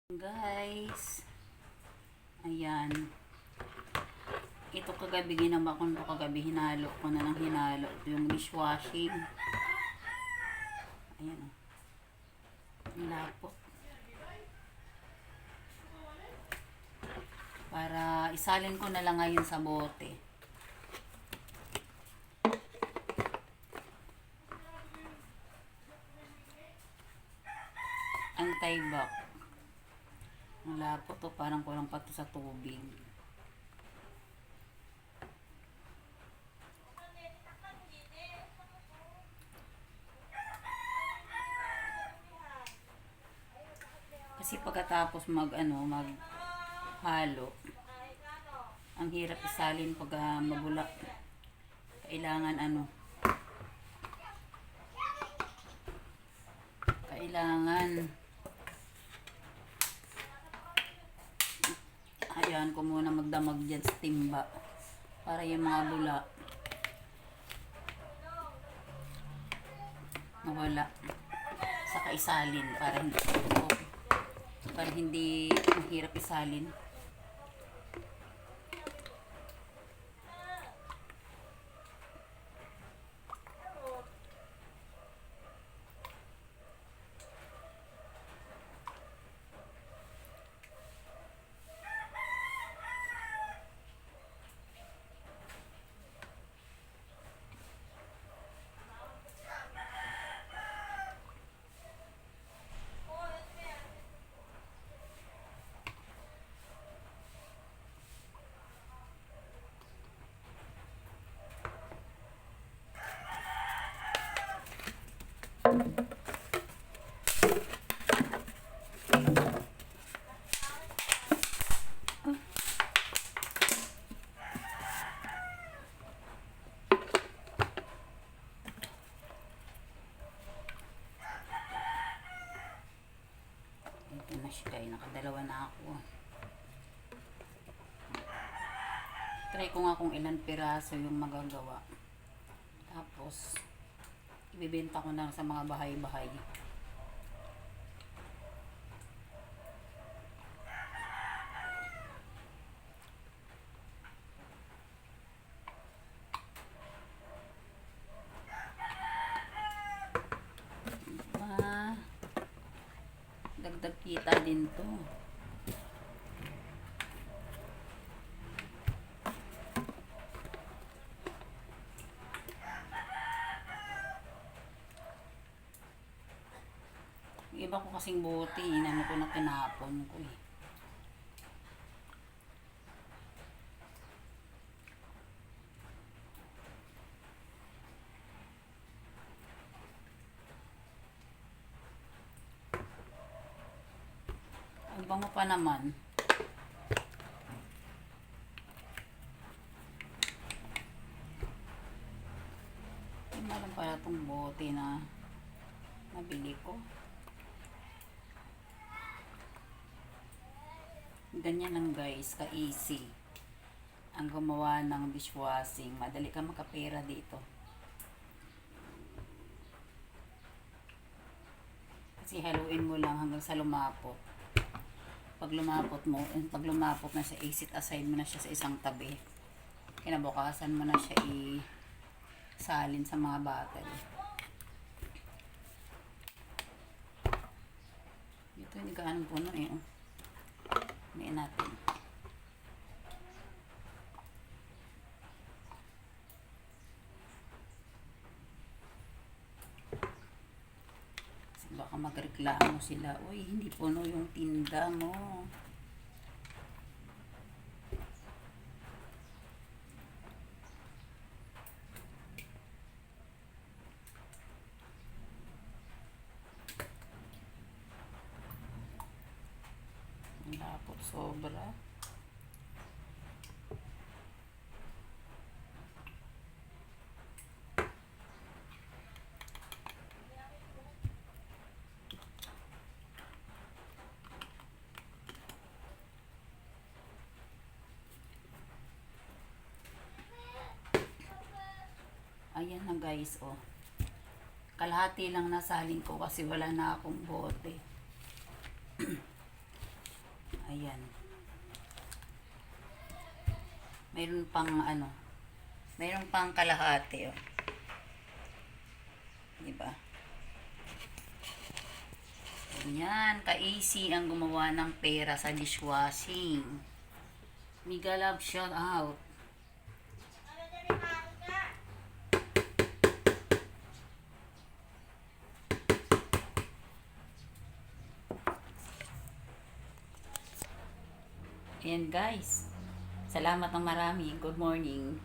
Guys, ayan, ito kagabi ginawa ko nito kagabi, hinalo ko na ng hinalo yung dishwashing. Ayan o, lapot para isalin ko na lang ngayon sa bote. Anti-bac. Ang lapot to, parang kulang pa to sa tubig. Kasi pagkatapos maghalo, ang hirap isalin pag mabula. Kailangan ayan ko muna magdamag dyan sa timba para yung mga bula nawala, saka isalin para hindi mahirap isalin. Ito na siya, kaya nakadalawa na ako. Try ko nga kung ilan piraso yung magagawa, tapos ibibenta ko na sa mga bahay-bahay. Dagdag kita din to. Yung iba ko kasing bote, inano ko na tinapon ko eh. Ang bango pa naman. Yung malang pala itong bote na nabili ko. Ganyan lang guys, ka-easy ang gumawa ng dishwashing. Madali ka makapera dito. Kasi haluin mo lang hanggang sa lumapot. Pag lumapot na siya, i-set aside mo na siya sa isang tabi. Kinabukasan mo na siya salin sa mga bottle. Ito hindi gaano puno eh. Hindi natin. Kasi baka magreklamo sila, uy, hindi puno yung tinda mo. Lapot sobra. Ayan na guys, oh. Kalahati lang nasalin ko kasi wala na akong bote. Ayan. Mayroon pang ano, mayroon pang kalahati, oh. Diba? Ayan, ka-easy ang gumawa ng pera sa dishwashing. Mega love shout out. Ayan guys. Salamat ng marami. Good morning.